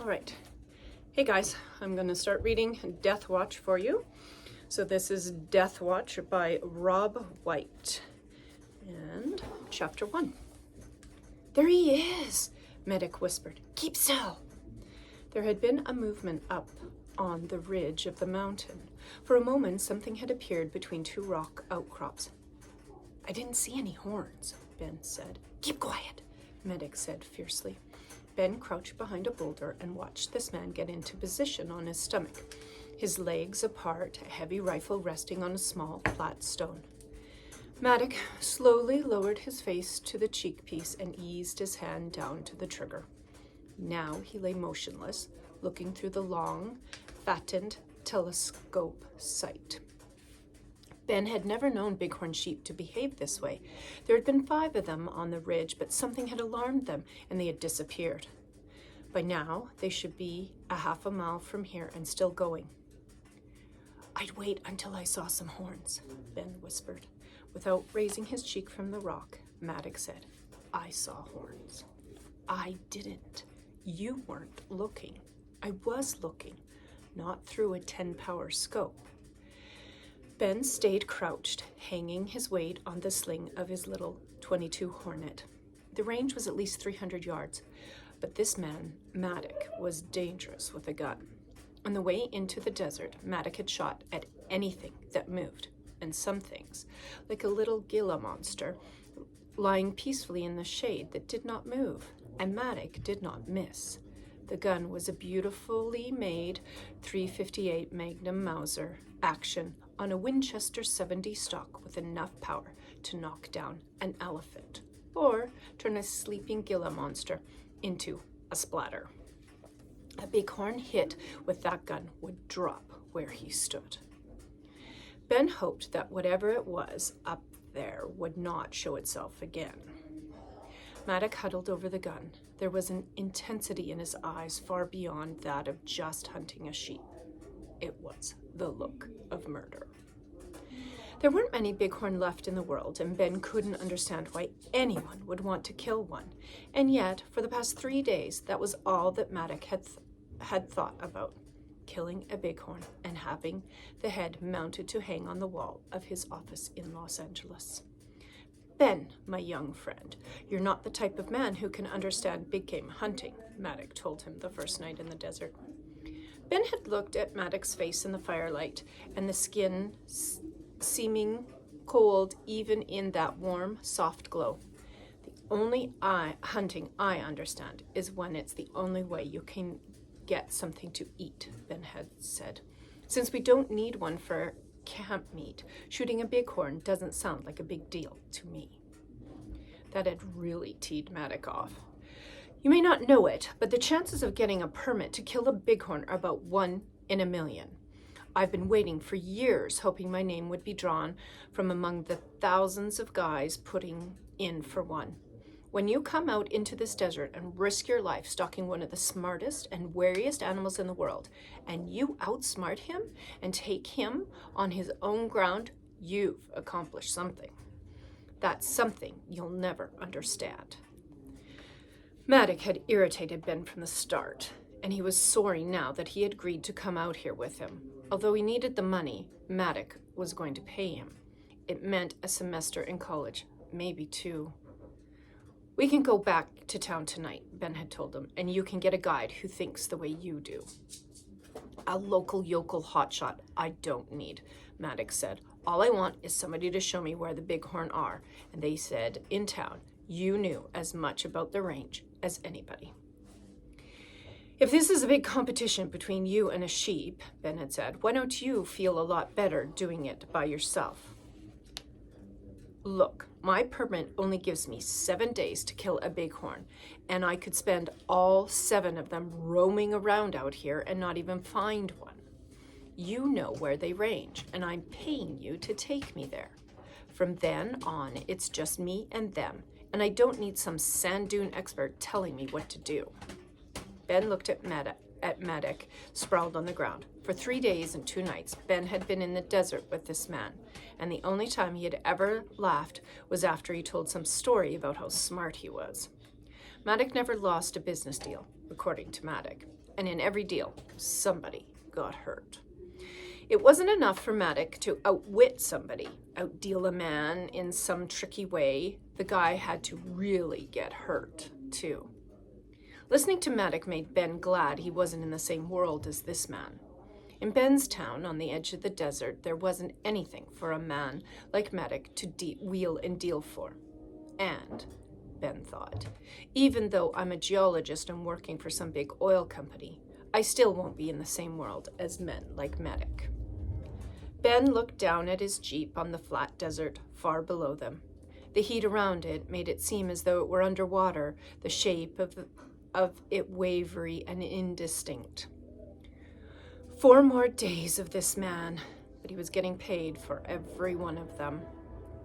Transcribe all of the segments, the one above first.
All right. Hey guys, I'm going to start reading Deathwatch for you. So this is Deathwatch by Rob White. And chapter 1. There he is, Medic whispered. Keep still. There had been a movement up on the ridge of the mountain. For a moment, something had appeared between two rock outcrops. I didn't see any horns, Ben said. Keep quiet, Medic said fiercely. Ben crouched behind a boulder and watched this man get into position on his stomach, his legs apart, a heavy rifle resting on a small, flat stone. Maddock slowly lowered his face to the cheekpiece and eased his hand down to the trigger. Now he lay motionless, looking through the long, fattened telescope sight. Ben had never known bighorn sheep to behave this way. There had been 5 of them on the ridge, but something had alarmed them, and they had disappeared. By now, they should be a half a mile from here and still going. I'd wait until I saw some horns, Ben whispered. Without raising his cheek from the rock, Maddox said, I saw horns. I didn't. You weren't looking. I was looking, not through a 10-power scope. Ben stayed crouched, hanging his weight on the sling of his little .22 Hornet. The range was at least 300 yards, but this man, Maddock, was dangerous with a gun. On the way into the desert, Maddock had shot at anything that moved, and some things, like a little Gila monster, lying peacefully in the shade that did not move, and Maddock did not miss. The gun was a beautifully made .358 Magnum Mauser action on a Winchester 70 stock with enough power to knock down an elephant or turn a sleeping Gila monster into a splatter. A bighorn hit with that gun would drop where he stood. Ben hoped that whatever it was up there would not show itself again. Maddock huddled over the gun. There was an intensity in his eyes far beyond that of just hunting a sheep. It was the look of murder. There weren't many bighorn left in the world, and Ben couldn't understand why anyone would want to kill one. And yet, for the past 3 days, that was all that Maddock had thought about, killing a bighorn and having the head mounted to hang on the wall of his office in Los Angeles. Ben, my young friend, you're not the type of man who can understand big game hunting, Maddock told him the first night in the desert. Ben had looked at Maddock's face in the firelight, and the skin seeming cold even in that warm, soft glow. The only hunting I understand is when it's the only way you can get something to eat, Ben had said. Since we don't need one for camp meat, shooting a bighorn doesn't sound like a big deal to me. That had really teed Maddock off. You may not know it, but the chances of getting a permit to kill a bighorn are about 1 in a million. I've been waiting for years, hoping my name would be drawn from among the thousands of guys putting in for one. When you come out into this desert and risk your life stalking one of the smartest and wariest animals in the world, and you outsmart him and take him on his own ground, you've accomplished something. That's something you'll never understand. Maddock had irritated Ben from the start, and he was sorry now that he had agreed to come out here with him. Although he needed the money, Maddock was going to pay him. It meant a semester in college, maybe 2. We can go back to town tonight, Ben had told him, and you can get a guide who thinks the way you do. A local yokel hotshot I don't need, Maddock said. All I want is somebody to show me where the bighorn are, and they said in town you knew as much about the range as anybody. If this is a big competition between you and a sheep, Ben had said, why don't you feel a lot better doing it by yourself? Look, my permit only gives me 7 days to kill a bighorn, and I could spend all 7 of them roaming around out here and not even find one. You know where they range, and I'm paying you to take me there. From then on, it's just me and them, and I don't need some sand dune expert telling me what to do. Ben looked at Maddock, sprawled on the ground. For 3 days and 2 nights, Ben had been in the desert with this man, and the only time he had ever laughed was after he told some story about how smart he was. Maddock never lost a business deal, according to Maddock. and in every deal, somebody got hurt. It wasn't enough for Maddock to outwit somebody, outdeal a man in some tricky way. The guy had to really get hurt, too. Listening to Maddock made Ben glad he wasn't in the same world as this man. In Ben's town, on the edge of the desert, there wasn't anything for a man like Maddock to wheel and deal for. And, Ben thought, even though I'm a geologist and working for some big oil company, I still won't be in the same world as men like Maddock. Ben looked down at his jeep on the flat desert far below them. The heat around it made it seem as though it were underwater, the shape of it wavery and indistinct. 4 more days of this man, but he was getting paid for every one of them.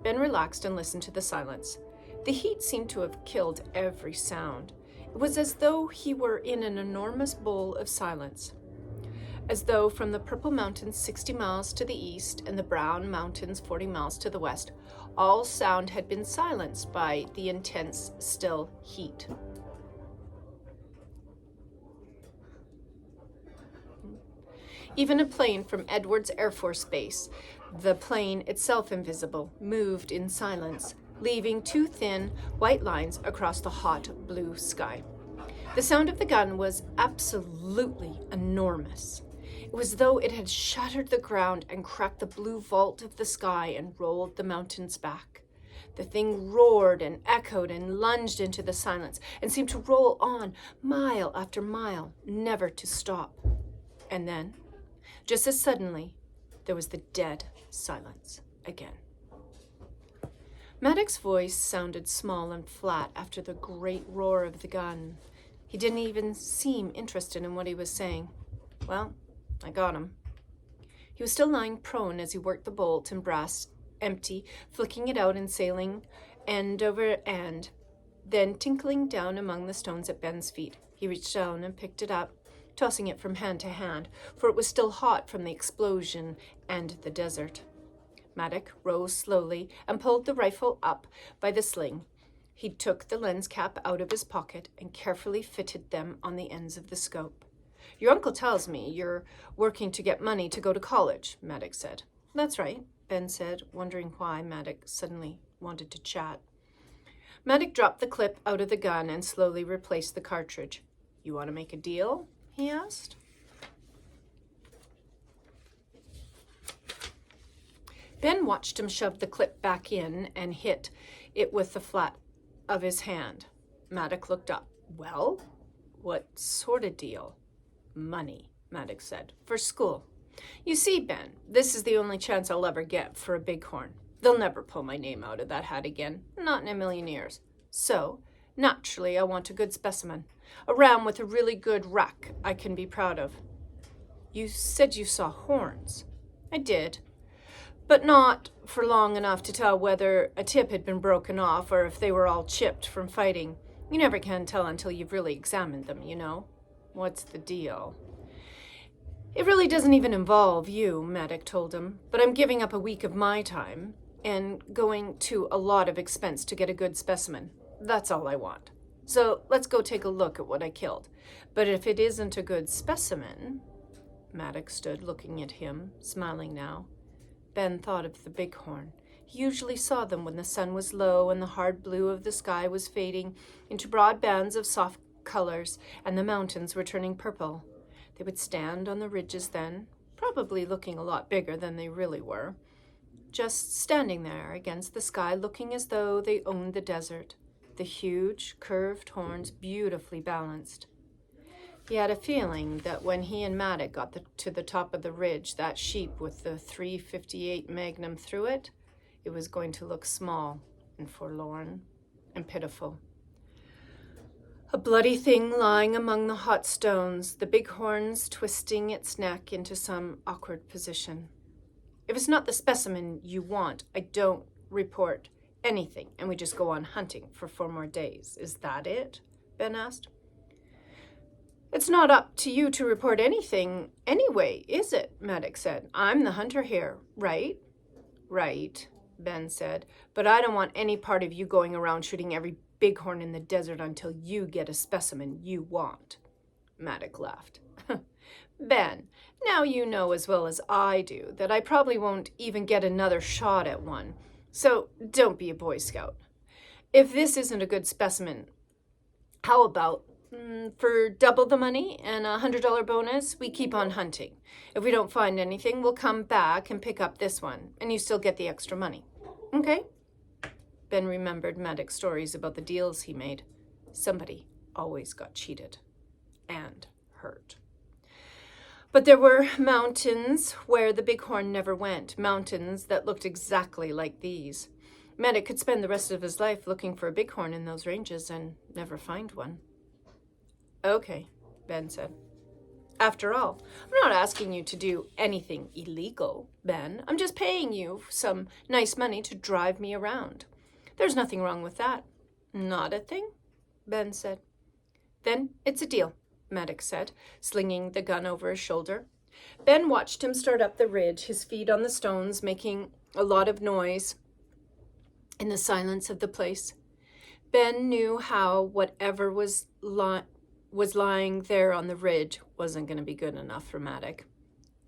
Ben relaxed and listened to the silence. The heat seemed to have killed every sound. It was as though he were in an enormous bowl of silence. As though from the Purple Mountains 60 miles to the east and the Brown Mountains 40 miles to the west, all sound had been silenced by the intense, still heat. Even a plane from Edwards Air Force Base, the plane itself invisible, moved in silence, leaving 2 thin, white lines across the hot blue sky. The sound of the gun was absolutely enormous. It was as though it had shattered the ground and cracked the blue vault of the sky and rolled the mountains back. The thing roared and echoed and lunged into the silence and seemed to roll on mile after mile, never to stop. And then, just as suddenly, there was the dead silence again. Maddock's voice sounded small and flat after the great roar of the gun. He didn't even seem interested in what he was saying. Well, I got him. He was still lying prone as he worked the bolt and brass empty, flicking it out and sailing end over end, then tinkling down among the stones at Ben's feet. He reached down and picked it up, tossing it from hand to hand, for it was still hot from the explosion and the desert. Maddock rose slowly and pulled the rifle up by the sling. He took the lens cap out of his pocket and carefully fitted them on the ends of the scope. Your uncle tells me you're working to get money to go to college, Maddock said. That's right, Ben said, wondering why Maddock suddenly wanted to chat. Maddock dropped the clip out of the gun and slowly replaced the cartridge. You want to make a deal? He asked. Ben watched him shove the clip back in and hit it with the flat of his hand. Maddock looked up. Well, what sort of deal? Money, Maddock said, for school. You see, Ben, this is the only chance I'll ever get for a bighorn. They'll never pull my name out of that hat again, not in a million years. So, naturally, I want a good specimen, a ram with a really good rack I can be proud of. You said you saw horns. I did, but not for long enough to tell whether a tip had been broken off or if they were all chipped from fighting. You never can tell until you've really examined them, you know. What's the deal? It really doesn't even involve you, Maddock told him, but I'm giving up a week of my time and going to a lot of expense to get a good specimen. That's all I want. So let's go take a look at what I killed. But if it isn't a good specimen... Maddock stood looking at him, smiling now. Ben thought of the bighorn. He usually saw them when the sun was low and the hard blue of the sky was fading into broad bands of soft colors and the mountains were turning purple. They would stand on the ridges then, probably looking a lot bigger than they really were, just standing there against the sky looking as though they owned the desert, the huge, curved horns beautifully balanced. He had a feeling that when he and Maddock got to the top of the ridge, that sheep with the .358 Magnum through it, it was going to look small and forlorn and pitiful. A bloody thing lying among the hot stones, the bighorns twisting its neck into some awkward position. If it's not the specimen you want, I don't report anything, and we just go on hunting for 4 more days. Is that it? Ben asked. It's not up to you to report anything anyway, is it? Maddock said. I'm the hunter here, right? Right, Ben said, but I don't want any part of you going around shooting every bighorn in the desert until you get a specimen you want. Maddox laughed. Ben, now you know as well as I do that I probably won't even get another shot at one, so don't be a Boy Scout. If this isn't a good specimen, how about, for double the money and a $100 bonus, we keep on hunting. If we don't find anything, we'll come back and pick up this one, and you still get the extra money. Okay? Ben remembered Maddox's stories about the deals he made. Somebody always got cheated and hurt. But there were mountains where the bighorn never went, mountains that looked exactly like these. Maddox could spend the rest of his life looking for a bighorn in those ranges and never find one. Okay, Ben said. After all, I'm not asking you to do anything illegal, Ben. I'm just paying you some nice money to drive me around. There's nothing wrong with that. Not a thing, Ben said. Then it's a deal, Maddox said, slinging the gun over his shoulder. Ben watched him start up the ridge, his feet on the stones, making a lot of noise in the silence of the place. Ben knew how whatever was lying there on the ridge wasn't going to be good enough for Maddox.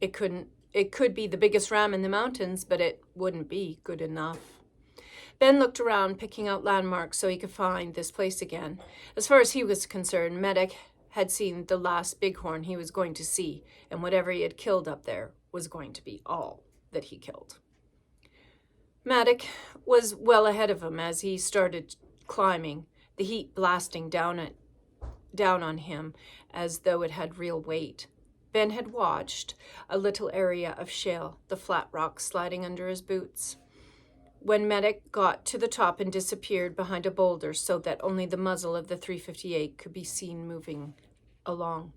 It could be the biggest ram in the mountains, but it wouldn't be good enough. Ben looked around, picking out landmarks so he could find this place again. As far as he was concerned, Maddox had seen the last bighorn he was going to see, and whatever he had killed up there was going to be all that he killed. Maddox was well ahead of him as he started climbing, the heat blasting down on him as though it had real weight. Ben had watched a little area of shale, the flat rocks sliding under his boots. When Maddox got to the top and disappeared behind a boulder so that only the muzzle of the .358 could be seen moving along,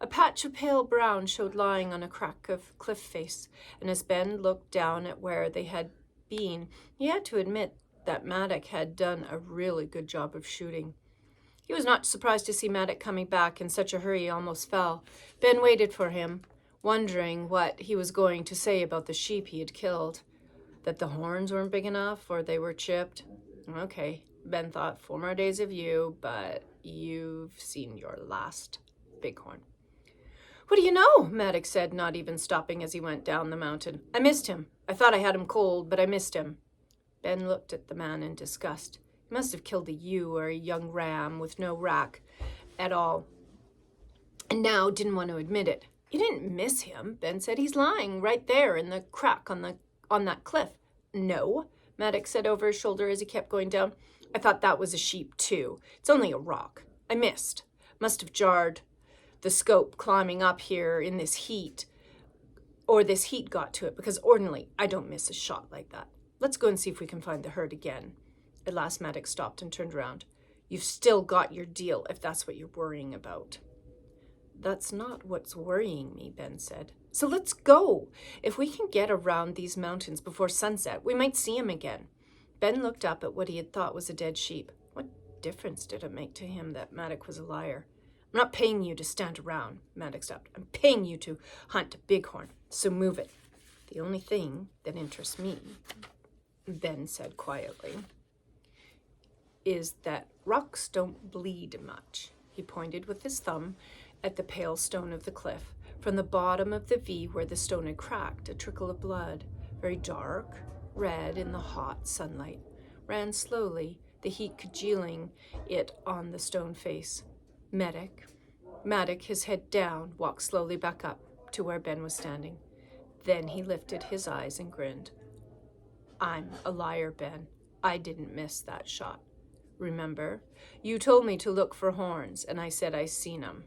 a patch of pale brown showed lying on a crack of cliff face, and as Ben looked down at where they had been, he had to admit that Maddox had done a really good job of shooting. He was not surprised to see Maddox coming back in such a hurry he almost fell. Ben waited for him, wondering what he was going to say about the sheep he had killed. That the horns weren't big enough or they were chipped. Okay, Ben thought, 4 more days of you, but you've seen your last bighorn. What do you know? Maddox said, not even stopping as he went down the mountain. I missed him. I thought I had him cold, but I missed him. Ben looked at the man in disgust. He must have killed a ewe or a young ram with no rack at all, and now didn't want to admit it. You didn't miss him, Ben said. He's lying right there in the crack on that cliff. No, Maddox said over his shoulder as he kept going down. I thought that was a sheep too. It's only a rock. I missed. Must have jarred the scope climbing up here in this heat, or this heat got to it, because ordinarily I don't miss a shot like that. Let's go and see if we can find the herd again. At last Maddox stopped and turned around. You've still got your deal, if that's what you're worrying about. That's not what's worrying me, Ben said. So let's go. If we can get around these mountains before sunset, we might see him again. Ben looked up at what he had thought was a dead sheep. What difference did it make to him that Maddox was a liar? I'm not paying you to stand around, Maddox stopped. I'm paying you to hunt bighorn, so move it. The only thing that interests me, Ben said quietly, is that rocks don't bleed much. He pointed with his thumb at the pale stone of the cliff. From the bottom of the V where the stone had cracked, a trickle of blood, very dark, red in the hot sunlight, ran slowly, the heat congealing it on the stone face. Maddox, his head down, walked slowly back up to where Ben was standing. Then he lifted his eyes and grinned. I'm a liar, Ben. I didn't miss that shot. Remember? You told me to look for horns, and I said I seen 'em.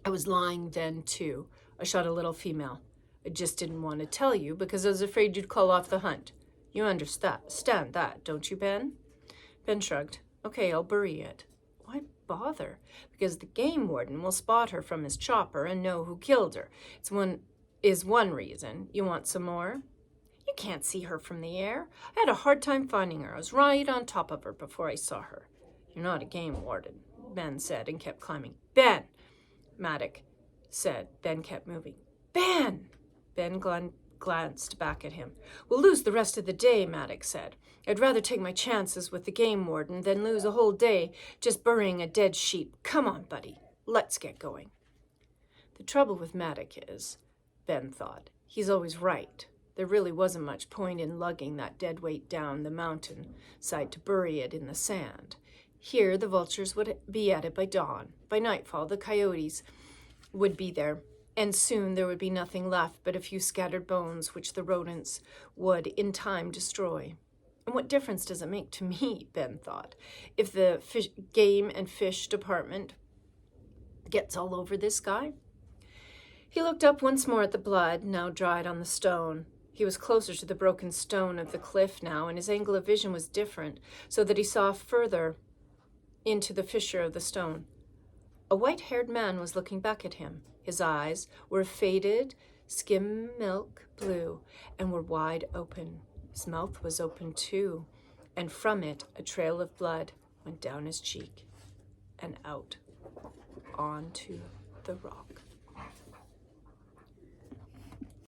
I was lying then, too. I shot a little female. I just didn't want to tell you because I was afraid you'd call off the hunt. You understand that, don't you, Ben? Ben shrugged. Okay, I'll bury it. Why bother? Because the game warden will spot her from his chopper and know who killed her. Is one reason. You want some more? You can't see her from the air. I had a hard time finding her. I was right on top of her before I saw her. You're not a game warden, Ben said and kept climbing. Ben! Maddox said, then kept moving. Ben! Ben glanced back at him. We'll lose the rest of the day, Maddox said. I'd rather take my chances with the game warden than lose a whole day just burying a dead sheep. Come on, buddy. Let's get going. The trouble with Maddock is, Ben thought, he's always right. There really wasn't much point in lugging that dead weight down the mountain side to bury it in the sand. Here the vultures would be at it by dawn. By nightfall the coyotes would be there, and soon there would be nothing left but a few scattered bones which the rodents would in time destroy. And what difference does it make to me, Ben thought, if the game and fish department gets all over this guy? He looked up once more at the blood, now dried on the stone. He was closer to the broken stone of the cliff now, and his angle of vision was different, so that he saw further into the fissure of the stone. A white-haired man was looking back at him. His eyes were faded, skim milk blue, and were wide open. His mouth was open too, and from it a trail of blood went down his cheek and out onto the rock.